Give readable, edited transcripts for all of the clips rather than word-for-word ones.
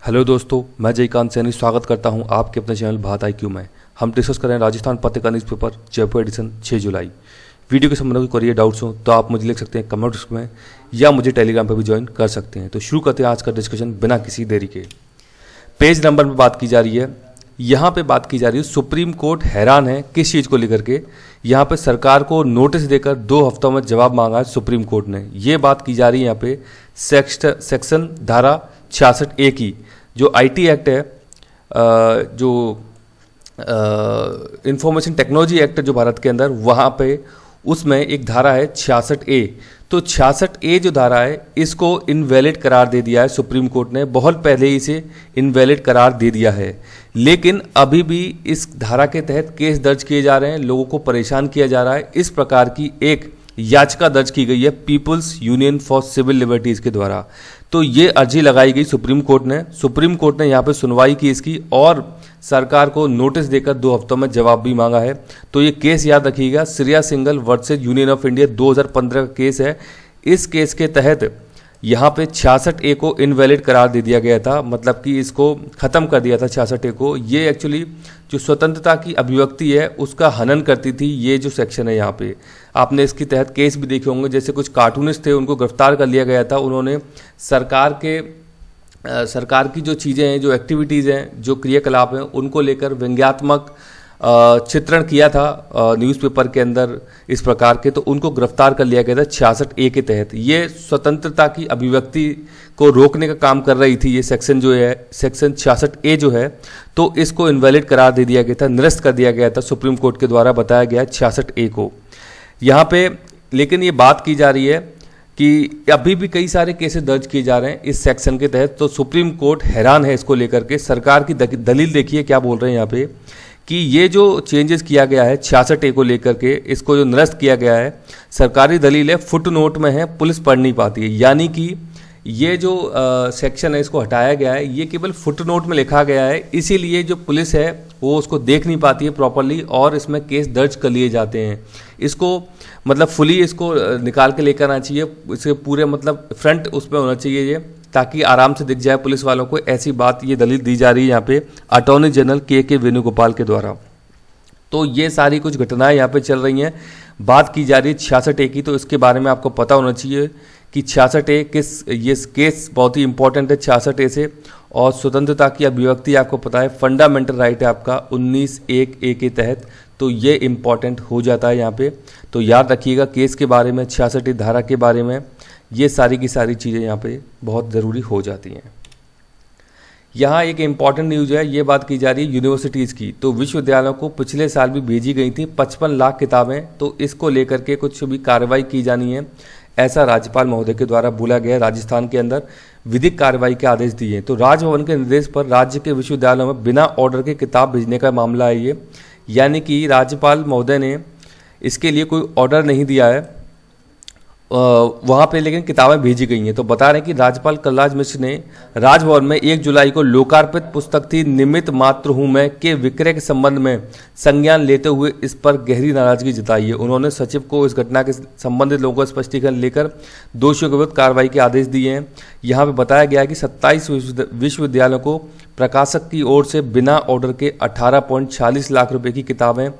Hello दोस्तों, मैं जयकांत सैनी स्वागत करता हूं आपके अपने चैनल बात IQ में। हम डिस्कस कर रहे हैं राजस्थान पत्रिका न्यूज़पेपर जयपुर एडिशन 6 जुलाई। वीडियो के संबंध में कोई डाउट्स हो तो आप मुझे लिख सकते हैं कमेंट बॉक्स में या मुझे टेलीग्राम पर भी ज्वाइन कर सकते हैं। तो शुरू करते हैं आज का डिस्कशन बिना किसी देरी के। पेज नंबर में बात की जा रही है, यहाँ पे बात की जा रही है सुप्रीम कोर्ट हैरान है किस चीज़ को लेकर के। यहाँ पे सरकार को नोटिस देकर 2 हफ्तों में जवाब मांगा है सुप्रीम कोर्ट ने। ये बात की जा रही है यहाँ पे सेक्शन धारा 66A की, जो IT एक्ट है, जो इंफॉर्मेशन टेक्नोलॉजी एक्ट है जो भारत के अंदर, वहाँ पे उसमें एक धारा है 66A। तो 66A जो धारा है इसको इनवैलिड करार दे दिया है सुप्रीम कोर्ट ने। बहुत पहले ही इसे इनवैलिड करार दे दिया है, लेकिन अभी भी इस धारा के तहत केस दर्ज किए जा रहे हैं, लोगों को परेशान किया जा रहा है। इस प्रकार की एक याचिका दर्ज की गई है People's Union for Civil Liberties के द्वारा। तो ये अर्जी लगाई गई सुप्रीम कोर्ट ने। सुप्रीम कोर्ट ने यहाँ पे सुनवाई की इसकी और सरकार को नोटिस देकर 2 हफ्तों में जवाब भी मांगा है। तो ये केस याद रखिएगा, Shreya Singhal versus union of India 2015 का केस है। इस केस के तहत यहाँ पे 66A को इनवैलिड करार दे दिया गया था, मतलब कि इसको ख़त्म कर दिया था 66A को। ये एक्चुअली जो स्वतंत्रता की अभिव्यक्ति है उसका हनन करती थी। ये जो सेक्शन है यहाँ पे आपने इसके तहत केस भी देखे होंगे, जैसे कुछ कार्टूनिस्ट थे उनको गिरफ्तार कर लिया गया था। उन्होंने सरकार की जो चीज़ें हैं, जो एक्टिविटीज़ हैं, जो क्रियाकलाप हैं, उनको लेकर व्यंग्यात्मक चित्रण किया था न्यूज़पेपर के अंदर इस प्रकार के। तो उनको गिरफ्तार कर लिया गया था 66A के तहत। ये स्वतंत्रता की अभिव्यक्ति को रोकने का काम कर रही थी। ये सेक्शन जो है, सेक्शन 66A जो है, तो इसको इनवैलिड करार दे दिया गया था, निरस्त कर दिया गया था सुप्रीम कोर्ट के द्वारा, बताया गया 66A को यहाँ पे। लेकिन ये बात की जा रही है कि अभी भी कई सारे केसेस दर्ज किए जा रहे हैं इस सेक्शन के तहत। तो सुप्रीम कोर्ट हैरान है इसको लेकर के। सरकार की दलील देखिए क्या बोल रहे हैं यहाँ पे, कि ये जो चेंजेस किया गया है 66A को लेकर के, इसको जो निरस्त किया गया है, सरकारी दलील है फुट नोट में है, पुलिस पढ़ नहीं पाती है। यानी कि ये जो सेक्शन है इसको हटाया गया है, ये केवल फुट नोट में लिखा गया है, इसीलिए जो पुलिस है वो उसको देख नहीं पाती है प्रॉपरली और इसमें केस दर्ज कर लिए जाते हैं। इसको मतलब फुली इसको निकाल के लेकर आना चाहिए, इसके पूरे मतलब फ्रंट उसमें होना चाहिए ये, ताकि आराम से दिख जाए पुलिस वालों को। ऐसी बात ये दलील दी जा रही है यहाँ पे अटॉर्नी जनरल के वेणुगोपाल के द्वारा। तो ये सारी कुछ घटनाएं यहाँ पे चल रही हैं। बात की जा रही है 66A की, तो इसके बारे में आपको पता होना चाहिए कि 66A ये केस बहुत ही इंपॉर्टेंट है 66A से। और स्वतंत्रता की अभिव्यक्ति आपको पता है फंडामेंटल राइट है आपका 19(1)(a) के तहत, तो ये इम्पॉर्टेंट हो जाता है यहाँ पे। तो याद रखिएगा केस के बारे में, 66A धारा के बारे में, ये सारी की सारी चीज़ें यहाँ पे बहुत ज़रूरी हो जाती हैं। यहाँ एक इम्पॉर्टेंट न्यूज़ है, ये बात की जा रही है यूनिवर्सिटीज़ की। तो विश्वविद्यालयों को पिछले साल भी भेजी गई थी 55 लाख किताबें, तो इसको लेकर के कुछ भी कार्रवाई की जानी है, ऐसा राज्यपाल महोदय के द्वारा बोला गया। राजस्थान के अंदर विधिक कार्रवाई के आदेश दिए हैं। तो राजभवन के निर्देश पर राज्य के विश्वविद्यालयों में बिना ऑर्डर के किताब भेजने का मामला है ये। यानी कि राज्यपाल महोदय ने इसके लिए कोई ऑर्डर नहीं दिया है वहाँ पे, लेकिन किताबें भेजी गई हैं। तो बता रहे हैं कि राज्यपाल कलराज मिश्र ने राजभवन में 1 जुलाई को लोकार्पित पुस्तक थी निमित्त मात्र हूँ मैं के विक्रय के संबंध में संज्ञान लेते हुए इस पर गहरी नाराजगी जताई है। उन्होंने सचिव को इस घटना के संबंधित लोगों को स्पष्टीकरण लेकर दोषियों के विरुद्ध कार्रवाई के आदेश दिए हैं। यहाँ पे बताया गया है कि 27 विश्वविद्यालयों को प्रकाशक की ओर से बिना ऑर्डर के 18.46 लाख रुपए की किताबें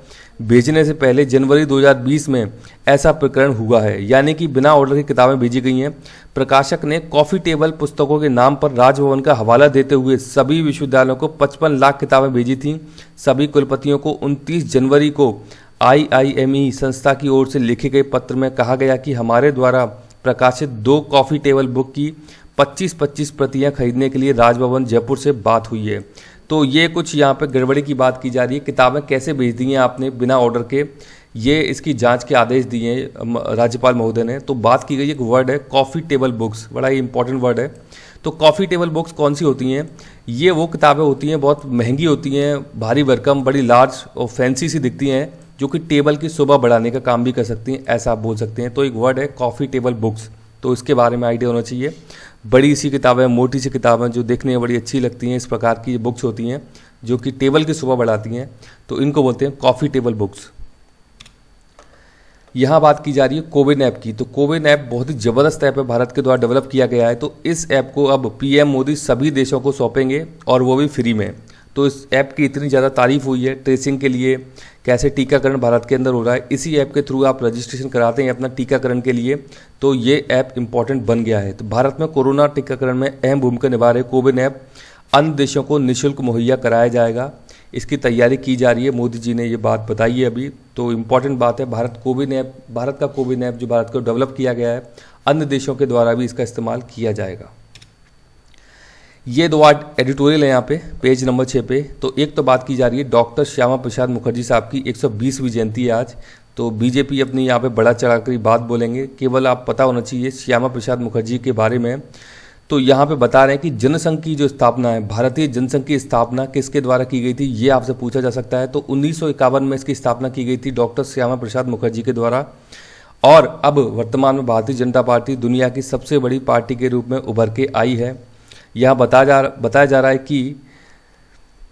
भेजने से पहले जनवरी 2020 में ऐसा प्रकरण हुआ है। यानी कि बिना ऑर्डर की किताबें भेजी गई हैं। प्रकाशक ने कॉफ़ी टेबल पुस्तकों के नाम पर राजभवन का हवाला देते हुए सभी विश्वविद्यालयों को 55 लाख किताबें भेजी थीं। सभी कुलपतियों को 29 जनवरी को IIME संस्था की ओर से लिखे गए पत्र में कहा गया कि हमारे द्वारा प्रकाशित 2 कॉफ़ी टेबल बुक की 25-25 प्रतियां खरीदने के लिए राजभवन जयपुर से बात हुई है। तो ये कुछ यहाँ पे गड़बड़ी की बात की जा रही है। किताबें कैसे भेज दी हैं आपने बिना ऑर्डर के, ये इसकी जांच के आदेश दिए हैं राज्यपाल महोदय ने। तो बात की गई एक वर्ड है कॉफ़ी टेबल बुक्स, बड़ा ही इंपॉर्टेंट वर्ड है। तो कॉफ़ी टेबल बुक्स कौन सी होती हैं? ये वो किताबें होती हैं, बहुत महंगी होती हैं, भारी भरकम, बड़ी लार्ज और फैंसी सी दिखती हैं, जो कि टेबल की शोभा बढ़ाने का काम भी कर सकती हैं, ऐसा आप बोल सकते हैं। तो एक वर्ड है कॉफ़ी टेबल बुक्स, तो इसके बारे में आइडिया होना चाहिए। बड़ी सी किताबें, मोटी सी किताबें जो देखने में बड़ी अच्छी लगती हैं, इस प्रकार की बुक्स होती हैं जो कि टेबल की शोभा बढ़ाती हैं, तो इनको बोलते हैं कॉफ़ी टेबल बुक्स। यहाँ बात की जा रही है कोविन ऐप की। तो कोविन ऐप बहुत ही ज़बरदस्त ऐप है, भारत के द्वारा डेवलप किया गया है। तो इस ऐप को अब पीएम मोदी सभी देशों को सौंपेंगे और वो भी फ्री में। तो इस ऐप की इतनी ज़्यादा तारीफ हुई है ट्रेसिंग के लिए, कैसे टीकाकरण भारत के अंदर हो रहा है, इसी ऐप के थ्रू आप रजिस्ट्रेशन कराते हैं अपना टीकाकरण के लिए, तो ये ऐप इंपॉर्टेंट बन गया है। तो भारत में कोरोना टीकाकरण में अहम भूमिका निभा रहे कोविन ऐप अन्य देशों को निःशुल्क मुहैया कराया जाएगा, इसकी तैयारी की जा रही है। मोदी जी ने ये बात बताई है अभी, तो इम्पॉर्टेंट बात है। भारत का कोविन ऐप जो भारत को डेवलप किया गया है, अन्य देशों के द्वारा भी इसका इस्तेमाल किया जाएगा। ये दो एडिटोरियल है यहाँ पे पेज नंबर 6 पे। तो एक तो बात की जा रही है डॉक्टर श्यामा प्रसाद मुखर्जी साहब की 120वीं जयंती है आज। तो बीजेपी अपनी यहाँ पे बड़ा चढ़ाकर बात बोलेंगे, केवल आप पता होना चाहिए श्यामा प्रसाद मुखर्जी के बारे में। तो यहाँ पे बता रहे हैं कि जनसंघ की जो स्थापना है, भारतीय जनसंघ की स्थापना किसके द्वारा की गई थी, ये आपसे पूछा जा सकता है। तो 1951 में इसकी स्थापना की गई थी डॉक्टर श्यामा प्रसाद मुखर्जी के द्वारा। और अब वर्तमान में भारतीय जनता पार्टी दुनिया की सबसे बड़ी पार्टी के रूप में उभर के आई है। यहाँ बताया जा रहा है कि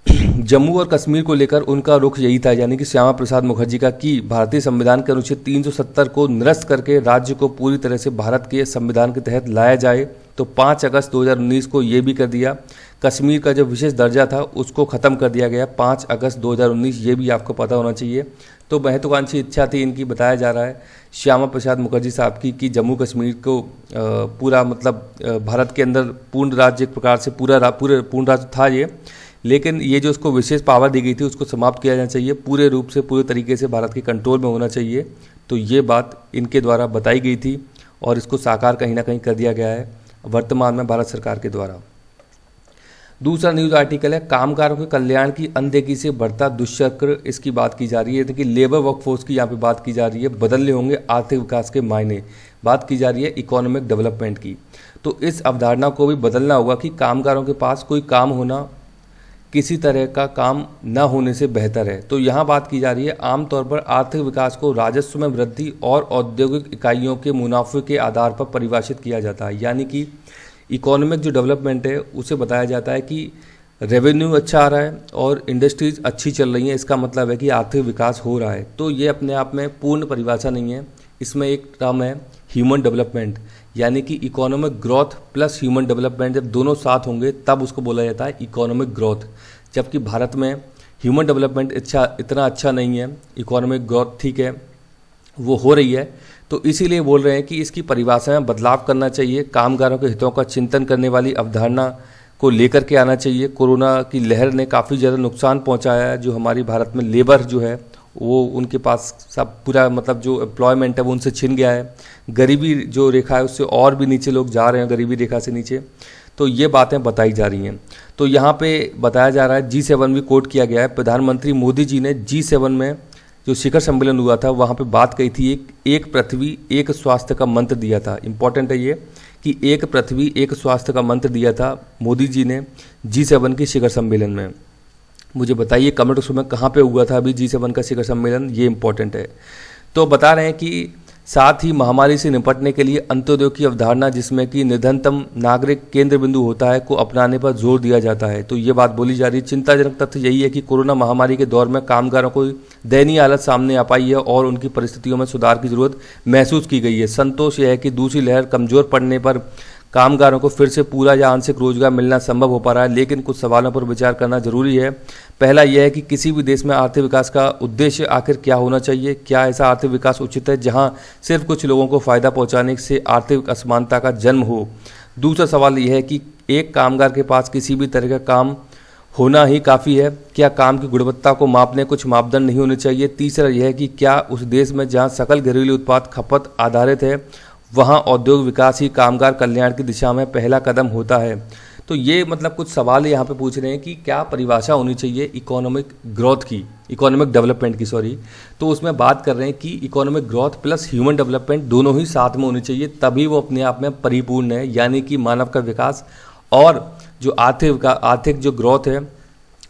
जम्मू और कश्मीर को लेकर उनका रुख यही था, यानी कि श्यामा प्रसाद मुखर्जी का, कि भारतीय संविधान के अनुच्छेद 370 को निरस्त करके राज्य को पूरी तरह से भारत के संविधान के तहत लाया जाए। तो 5 अगस्त 2019 को ये भी कर दिया। कश्मीर का जो विशेष दर्जा था उसको ख़त्म कर दिया गया 5 अगस्त 2019, ये भी आपको पता होना चाहिए। तो महत्वाकांक्षी इच्छा थी इनकी, बताया जा रहा है श्यामा प्रसाद मुखर्जी साहब की, कि जम्मू कश्मीर को पूरा मतलब भारत के अंदर पूर्ण राज्य एक प्रकार से पूर्ण राज्य था ये, लेकिन ये जो उसको विशेष पावर दी गई थी उसको समाप्त किया जाना चाहिए, पूरे रूप से पूरे तरीके से भारत के कंट्रोल में होना चाहिए। तो ये बात इनके द्वारा बताई गई थी और इसको साकार कहीं ना कहीं कर दिया गया है वर्तमान में भारत सरकार के द्वारा। दूसरा न्यूज़ आर्टिकल है कामगारों के कल्याण की अनदेखी से बढ़ता दुष्चक्र, इसकी बात की जा रही है। कि लेबर वर्कफोर्स की यहाँ पे बात की जा रही है, बदलने होंगे आर्थिक विकास के मायने, बात की जा रही है इकोनॉमिक डेवलपमेंट की। तो इस अवधारणा को भी बदलना होगा कि कामगारों के पास कोई काम होना किसी तरह का काम न होने से बेहतर है। तो यहाँ बात की जा रही है आमतौर पर आर्थिक विकास को राजस्व में वृद्धि और औद्योगिक इकाइयों के मुनाफे के आधार पर परिभाषित किया जाता है। यानी कि इकोनॉमिक जो डेवलपमेंट है उसे बताया जाता है कि रेवेन्यू अच्छा आ रहा है और इंडस्ट्रीज अच्छी चल रही हैं, इसका मतलब है कि आर्थिक विकास हो रहा है। तो ये अपने आप में पूर्ण परिभाषा नहीं है, इसमें एक टर्म है ह्यूमन डेवलपमेंट, यानी कि economic growth plus human development जब दोनों साथ होंगे तब उसको बोला जाता है इकोनॉमिक ग्रोथ। जबकि भारत में ह्यूमन डेवलपमेंट इतना अच्छा नहीं है, इकोनॉमिक ग्रोथ ठीक है वो हो रही है। तो इसीलिए बोल रहे हैं कि इसकी परिभाषा में बदलाव करना चाहिए, कामगारों के हितों का चिंतन करने वाली अवधारणा को लेकर के आना चाहिए। कोरोना की लहर ने काफ़ी ज़्यादा नुकसान पहुंचाया है, जो हमारी भारत में लेबर जो है वो उनके पास सब पूरा मतलब जो एम्प्लॉयमेंट है वो उनसे छिन गया है, गरीबी जो रेखा है उससे और भी नीचे लोग जा रहे हैं, गरीबी रेखा से नीचे। तो ये बातें बताई जा रही हैं। तो यहाँ पे बताया जा रहा है G7 भी कोट किया गया है। प्रधानमंत्री मोदी जी ने G7 में जो शिखर सम्मेलन हुआ था वहाँ पे बात कही थी, एक पृथ्वी एक स्वास्थ्य का मंत्र दिया था। इंपॉर्टेंट है ये कि एक पृथ्वी एक स्वास्थ्य का मंत्र दिया था मोदी जी ने G7 के शिखर सम्मेलन में। मुझे बताइए कमेंट बॉक्स में कहाँ पे हुआ था अभी G7 का शिखर सम्मेलन, ये इंपॉर्टेंट है। तो बता रहे हैं कि साथ ही महामारी से निपटने के लिए अंत्योदय की अवधारणा, जिसमें कि निर्धनतम नागरिक केंद्र बिंदु होता है, को अपनाने पर जोर दिया जाता है। तो ये बात बोली जा रही है। चिंताजनक तथ्य यही है कि कोरोना महामारी के दौर में कामगारों को दयनीय हालत सामने आ पाई है और उनकी परिस्थितियों में सुधार की जरूरत महसूस की गई है। संतोष यह है कि दूसरी लहर कमजोर पड़ने पर कामगारों को फिर से पूरा या आंशिक रोजगार मिलना संभव हो पा रहा है, लेकिन कुछ सवालों पर विचार करना जरूरी है। पहला यह है कि किसी भी देश में आर्थिक विकास का उद्देश्य आखिर क्या होना चाहिए? क्या ऐसा आर्थिक विकास उचित है जहां सिर्फ कुछ लोगों को फायदा पहुंचाने से आर्थिक असमानता का जन्म हो? दूसरा सवाल यह है कि एक कामगार के पास किसी भी तरह का काम होना ही काफ़ी है? क्या काम की गुणवत्ता को मापने कुछ मापदंड नहीं होने चाहिए? तीसरा यह है कि क्या उस देश में जहां सकल घरेलू उत्पाद खपत आधारित है वहाँ औद्योगिक विकास ही कामगार कल्याण की दिशा में पहला कदम होता है? तो ये मतलब कुछ सवाल यहाँ पे पूछ रहे हैं कि क्या परिभाषा होनी चाहिए इकोनॉमिक ग्रोथ की, इकोनॉमिक डेवलपमेंट की, सॉरी। तो उसमें बात कर रहे हैं कि economic growth plus human development दोनों ही साथ में होनी चाहिए, तभी वो अपने आप में परिपूर्ण है। यानी कि मानव का विकास और जो आर्थिक जो ग्रोथ है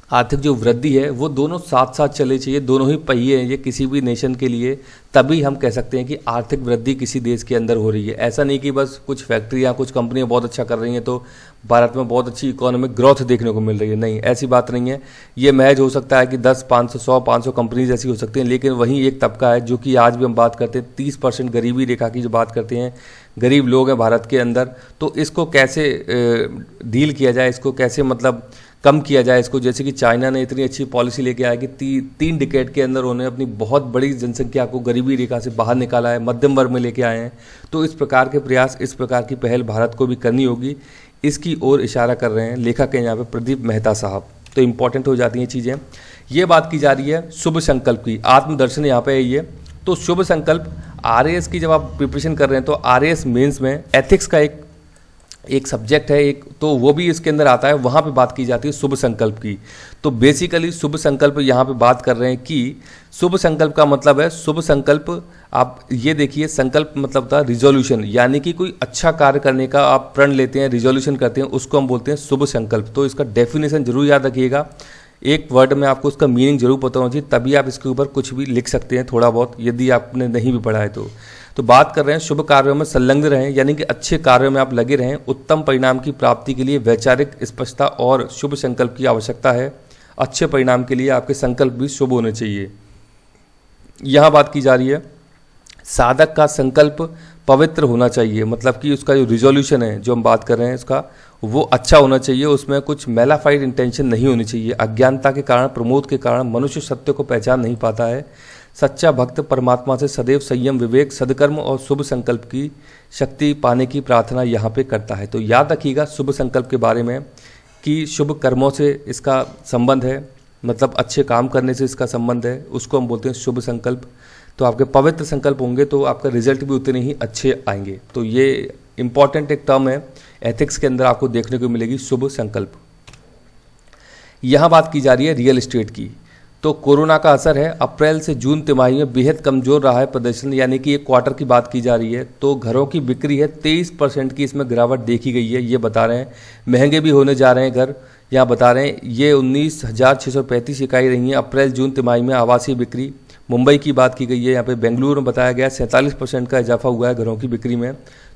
आर्थिक जो वृद्धि है वो दोनों साथ साथ चले चाहिए, दोनों ही पहिए हैं ये किसी भी नेशन के लिए, तभी हम कह सकते हैं कि आर्थिक वृद्धि किसी देश के अंदर हो रही है। ऐसा नहीं कि बस कुछ फैक्ट्रियाँ कुछ कंपनियाँ बहुत अच्छा कर रही हैं तो भारत में बहुत अच्छी इकोनॉमिक ग्रोथ देखने को मिल रही है, नहीं, ऐसी बात नहीं है। ये महज हो सकता है कि 10 500 100 500 कंपनीज ऐसी हो सकती हैं, लेकिन वहीं एक तबका है जो कि आज भी हम बात करते हैं 30% गरीबी रेखा की जो बात करते हैं, गरीब लोग हैं भारत के अंदर। तो इसको कैसे डील किया जाए, इसको कैसे मतलब कम किया जाए इसको, जैसे कि चाइना ने इतनी अच्छी पॉलिसी लेके आया कि 3 डिकेड के अंदर उन्होंने अपनी बहुत बड़ी जनसंख्या को गरीबी रेखा से बाहर निकाला है, मध्यम वर्ग में लेके आए हैं। तो इस प्रकार के प्रयास, इस प्रकार की पहल भारत को भी करनी होगी, इसकी ओर इशारा कर रहे हैं लेखक हैं यहाँ पे प्रदीप मेहता साहब। तो इम्पॉर्टेंट हो जाती हैं चीज़ें। ये बात की जा रही है शुभ संकल्प की, आत्मदर्शन यहाँ पे है ये। तो शुभ संकल्प RAS की जब आप प्रिपरेशन कर रहे हैं तो RAS मेंस में एथिक्स का एक सब्जेक्ट है, एक तो वो भी इसके अंदर आता है, वहाँ पे बात की जाती है शुभ संकल्प की। तो बेसिकली शुभ संकल्प यहाँ पे बात कर रहे हैं कि शुभ संकल्प का मतलब है, शुभ संकल्प आप ये देखिए, संकल्प मतलब था रिजोल्यूशन, यानी कि कोई अच्छा कार्य करने का आप प्रण लेते हैं, रिजोल्यूशन करते हैं, उसको हम बोलते हैं शुभ संकल्प। तो इसका डेफिनेशन जरूर याद रखिएगा, एक वर्ड में आपको उसका मीनिंग जरूर पता होना चाहिए, तभी आप इसके ऊपर कुछ भी लिख सकते हैं थोड़ा बहुत, यदि आपने नहीं भी पढ़ा है तो बात कर रहे हैं शुभ कार्यों में संलग्न रहें, यानी कि अच्छे कार्यों में आप लगे रहें। उत्तम परिणाम की प्राप्ति के लिए वैचारिक स्पष्टता और शुभ संकल्प की आवश्यकता है। अच्छे परिणाम के लिए आपके संकल्प भी शुभ होने चाहिए। यहाँ बात की जा रही है साधक का संकल्प पवित्र होना चाहिए, मतलब कि उसका जो रिजोल्यूशन है जो हम बात कर रहे हैं उसका, वो अच्छा होना चाहिए, उसमें कुछ मेलाफाइड इंटेंशन नहीं होनी चाहिए। अज्ञानता के कारण, प्रमोद के कारण मनुष्य सत्य को पहचान नहीं पाता है। सच्चा भक्त परमात्मा से सदैव संयम, विवेक, सद्कर्म और शुभ संकल्प की शक्ति पाने की प्रार्थना यहाँ पे करता है। तो याद रखिएगा शुभ संकल्प के बारे में कि शुभ कर्मों से इसका संबंध है, मतलब अच्छे काम करने से इसका संबंध है, उसको हम बोलते हैं शुभ संकल्प। तो आपके पवित्र संकल्प होंगे तो आपका रिजल्ट भी उतने ही अच्छे आएंगे। तो ये इंपॉर्टेंट एक टर्म है, एथिक्स के अंदर आपको देखने को मिलेगी शुभ संकल्प। यहाँ बात की जा रही है रियल एस्टेट की। तो कोरोना का असर है, अप्रैल से जून तिमाही में बेहद कमजोर रहा है प्रदर्शन, यानी कि एक क्वार्टर की बात की जा रही है। तो घरों की बिक्री है 23% की इसमें गिरावट देखी गई है, ये बता रहे हैं। महंगे भी होने जा रहे हैं घर, यहाँ बता रहे हैं। ये 19,635 इकाई रही हैं अप्रैल जून तिमाही में आवासीय बिक्री। मुंबई की बात की गई है, यहाँ पे बेंगलुरु में बताया गया 47% का इजाफा हुआ है घरों की बिक्री में।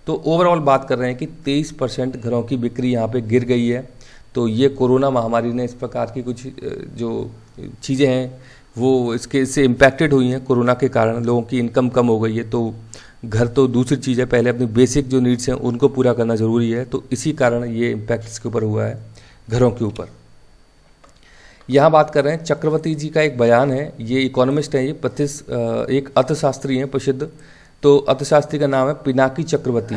तो ओवरऑल बात कर रहे हैं कि 23% घरों की बिक्री यहाँ पे गिर गई है। तो ये कोरोना महामारी ने इस प्रकार की कुछ जो चीज़ें हैं वो इससे इम्पैक्टेड हुई हैं। कोरोना के कारण लोगों की इनकम कम हो गई है, तो घर तो दूसरी चीज़ है, पहले अपनी बेसिक जो नीड्स हैं उनको पूरा करना ज़रूरी है। तो इसी कारण ये इम्पैक्ट इसके ऊपर हुआ है, घरों के ऊपर। यहाँ बात कर रहे हैं चक्रवर्ती जी का एक बयान है, ये इकोनॉमिस्ट हैं, ये एक अर्थशास्त्री हैं प्रसिद्ध। तो अर्थशास्त्री का नाम है पिनाकी चक्रवर्ती।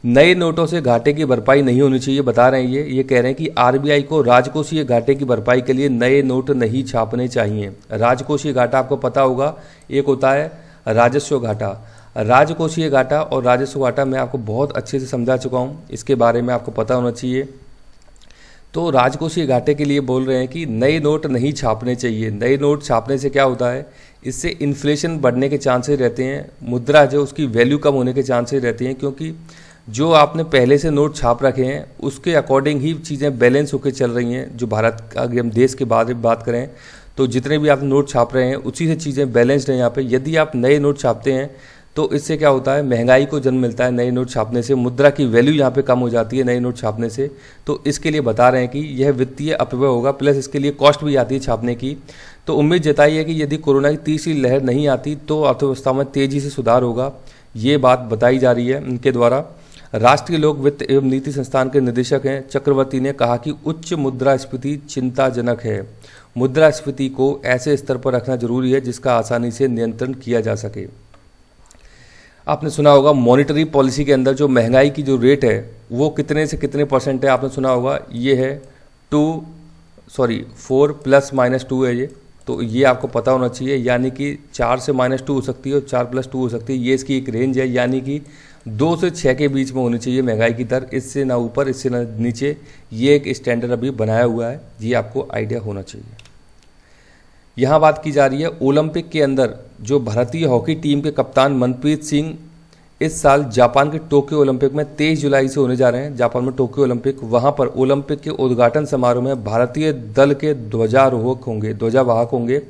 नए नोटों से घाटे की भरपाई नहीं होनी चाहिए, बता रहे हैं ये कह रहे हैं कि RBI को राजकोषीय घाटे की भरपाई के लिए नए नोट नहीं छापने चाहिए। राजकोषीय घाटा आपको पता होगा, एक होता है राजस्व घाटा। राजकोषीय घाटा और राजस्व घाटा मैं आपको बहुत अच्छे से समझा चुका हूँ, इसके बारे में आपको पता होना चाहिए। तो राजकोषीय घाटे के लिए बोल रहे हैं कि नए नोट नहीं छापने चाहिए। नए नोट छापने से क्या होता है, इससे इन्फ्लेशन बढ़ने के चांसेस रहते हैं, मुद्रा जो उसकी वैल्यू कम होने के चांसेस रहते हैं, क्योंकि जो आपने पहले से नोट छाप रखे हैं उसके अकॉर्डिंग ही चीज़ें बैलेंस होकर चल रही हैं। जो भारत का, अगर हम देश के बारे में बात करें तो जितने भी आप नोट छाप रहे हैं उसी से चीज़ें बैलेंस्ड हैं यहाँ पे। यदि आप नए नोट छापते हैं तो इससे क्या होता है, महंगाई को जन्म मिलता है। नए नोट छापने से मुद्रा की वैल्यू यहाँ पे कम हो जाती है नए नोट छापने से। तो इसके लिए बता रहे हैं कि यह वित्तीय अपव्यय होगा, प्लस इसके लिए कॉस्ट भी आती है छापने की। तो उम्मीद जताई है कि यदि कोरोना की तीसरी लहर नहीं आती तो अर्थव्यवस्था में तेजी से सुधार होगा, ये बात बताई जा रही है इनके द्वारा। राष्ट्रीय लोक वित्त एवं नीति संस्थान के निदेशक हैं चक्रवर्ती ने कहा कि उच्च मुद्रास्फीति चिंताजनक है। मुद्रास्फीति को ऐसे स्तर पर रखना जरूरी है जिसका आसानी से नियंत्रण किया जा सके। आपने सुना होगा मॉनेटरी पॉलिसी के अंदर जो महंगाई की जो रेट है वो कितने से कितने परसेंट है, आपने सुना होगा। ये है 4 ± 2 है ये। तो ये आपको पता होना चाहिए, यानी कि 4 से -2 हो सकती है और 4 + 2 हो सकती है। ये इसकी एक रेंज है, यानी कि 2 से 6 के बीच में होनी चाहिए महंगाई की दर, इससे ना ऊपर इससे ना नीचे। ये एक स्टैंडर्ड अभी बनाया हुआ है, ये आपको आइडिया होना चाहिए। यहाँ बात की जा रही है ओलंपिक के अंदर जो भारतीय हॉकी टीम के कप्तान मनप्रीत सिंह इस साल जापान के टोक्यो ओलंपिक में 23 जुलाई से होने जा रहे हैं, जापान में टोक्यो ओलंपिक। वहां पर ओलंपिक के उद्घाटन समारोह में भारतीय दल के ध्वजावाहक होंगे।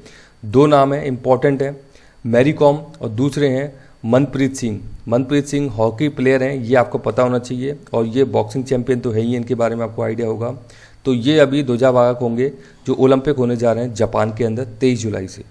2 नाम हैं, इंपॉर्टेंट हैं, मैरी कॉम और दूसरे हैं मनप्रीत सिंह। मनप्रीत सिंह हॉकी प्लेयर हैं, ये आपको पता होना चाहिए, और ये बॉक्सिंग चैंपियन तो है ही, इनके बारे में आपको आइडिया होगा। तो ये अभी ध्वजावाहक होंगे जो ओलंपिक होने जा रहे हैं जापान के अंदर 23 जुलाई से।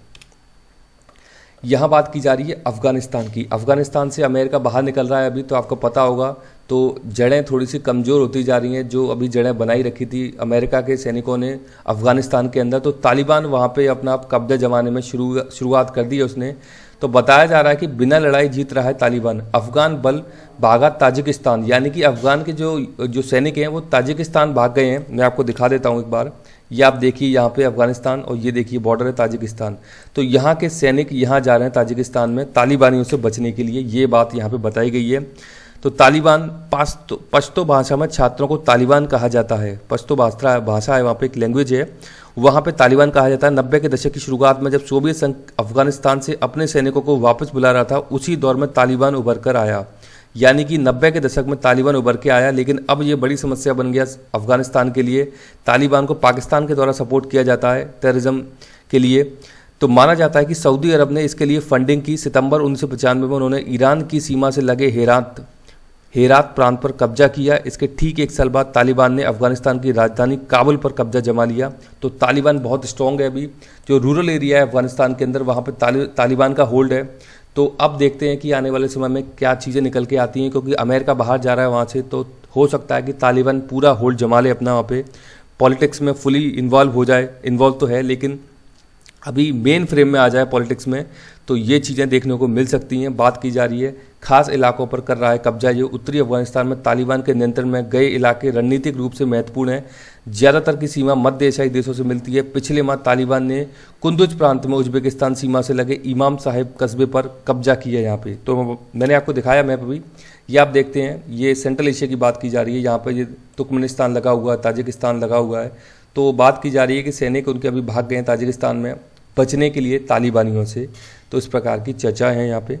यहाँ बात की जा रही है अफगानिस्तान की। अफगानिस्तान से अमेरिका बाहर निकल रहा है अभी, तो आपको पता होगा, तो जड़ें थोड़ी सी कमज़ोर होती जा रही हैं। जो अभी जड़ें बनाई रखी थी अमेरिका के सैनिकों ने अफगानिस्तान के अंदर, तो तालिबान वहाँ पे अपना कब्जा जमाने में शुरुआत कर दी है उसने। तो बताया जा रहा है कि बिना लड़ाई जीत रहा है तालिबान। अफगान बल भागा ताजिकिस्तान, यानी कि अफगान के जो सैनिक हैं वो ताजिकिस्तान भाग गए हैं। मैं आपको दिखा देता हूँ एक बार, ये आप देखिए यहाँ पे अफगानिस्तान, और ये देखिए बॉर्डर है ताजिकिस्तान। तो यहाँ के सैनिक यहाँ जा रहे हैं ताजिकिस्तान में तालिबानियों से बचने के लिए, ये बात यहाँ पे बताई गई है। तो तालिबान पश्तो भाषा में छात्रों को तालिबान कहा जाता है। पश्तो भाषा है, वहाँ पे एक लैंग्वेज है, वहाँ पे तालिबान कहा जाता है। 90 के दशक की शुरुआत में जब सोवियत संघ अफगानिस्तान से अपने सैनिकों को वापस बुला रहा था, उसी दौर में तालिबान उभर कर आया, यानी कि 90 के दशक में तालिबान उभर के आया। लेकिन अब ये बड़ी समस्या बन गया अफगानिस्तान के लिए। तालिबान को पाकिस्तान के द्वारा सपोर्ट किया जाता है टेररिज्म के लिए। तो माना जाता है कि सऊदी अरब ने इसके लिए फंडिंग की। सितंबर 1995 में उन्होंने ईरान की सीमा से लगे हेरात प्रांत पर कब्जा किया। इसके ठीक 1 साल बाद तालिबान ने अफगानिस्तान की राजधानी काबुल पर कब्जा जमा लिया। तो तालिबान बहुत स्ट्रॉन्ग है अभी। जो रूरल एरिया है अफगानिस्तान के अंदर, वहाँ पर तालिबान का होल्ड है। तो अब देखते हैं कि आने वाले समय में क्या चीज़ें निकल के आती हैं, क्योंकि अमेरिका बाहर जा रहा है वहाँ से, तो हो सकता है कि तालिबान पूरा होल्ड जमा ले अपना वहाँ पे, पॉलिटिक्स में फुली इन्वॉल्व हो जाए। इन्वॉल्व तो है, लेकिन अभी मेन फ्रेम में आ जाए पॉलिटिक्स में, तो ये चीज़ें देखने को मिल सकती हैं। बात की जा रही है खास इलाकों पर कर रहा है कब्जा। ये उत्तरी अफगानिस्तान में तालिबान के नियंत्रण में गए इलाके रणनीतिक रूप से महत्वपूर्ण हैं। ज़्यादातर की सीमा मध्य एशियाई देशों से मिलती है। पिछले माह तालिबान ने कुंदुज प्रांत में उज्बेकिस्तान सीमा से लगे इमाम साहिब कस्बे पर कब्जा किया यहाँ पे। तो मैंने आपको दिखाया मैप अभी, ये आप देखते हैं, ये सेंट्रल एशिया की बात की जा रही है। यहाँ पर ये तुर्कमेनिस्तान लगा हुआ है, ताजिकिस्तान लगा हुआ है। तो बात की जा रही है कि सैनिक उनके अभी भाग गए हैं ताजिकिस्तान में बचने के लिए तालिबानियों से। तो इस प्रकार की चर्चा है यहाँ पे।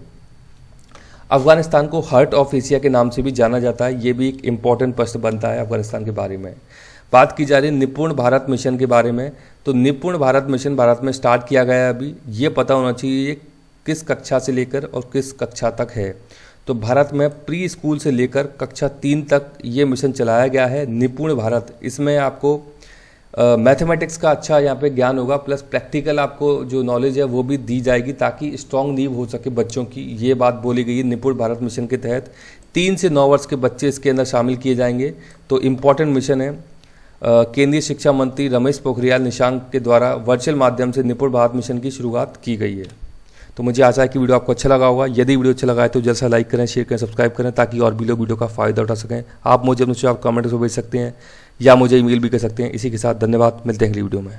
अफगानिस्तान को हार्ट ऑफ एशिया के नाम से भी जाना जाता है, ये भी एक इम्पॉर्टेंट प्रश्न बनता है अफगानिस्तान के बारे में। बात की जा रही है निपुण भारत मिशन के बारे में। तो निपुण भारत मिशन भारत में स्टार्ट किया गया है अभी। ये पता होना चाहिए ये किस कक्षा से लेकर और किस कक्षा तक है। तो भारत में प्री स्कूल से लेकर कक्षा 3 तक ये मिशन चलाया गया है निपुण भारत। इसमें आपको मैथमेटिक्स का अच्छा यहाँ पे ज्ञान होगा, प्लस प्रैक्टिकल आपको जो नॉलेज है वो भी दी जाएगी, ताकि स्ट्रॉन्ग नींव हो सके बच्चों की। ये बात बोली गई है निपुण भारत मिशन के तहत। 3 से 9 वर्ष के बच्चे इसके अंदर शामिल किए जाएंगे। तो इम्पॉर्टेंट मिशन है। केंद्रीय शिक्षा मंत्री रमेश पोखरियाल निशंक के द्वारा वर्चुअल माध्यम से निपुण भारत मिशन की शुरुआत की गई है। तो मुझे आशा है कि वीडियो आपको अच्छा लगा होगा। यदि वीडियो अच्छा लगा है तो जल्द से लाइक करें, शेयर करें, सब्सक्राइब करें, ताकि और भी लोग वीडियो का फ़ायदा उठा सकें। आप मुझे अपने सुझाव कमेंट्स में भेज सकते हैं या मुझे ईमेल भी कर सकते हैं। इसी के साथ धन्यवाद, मिलते हैं अगली वीडियो में।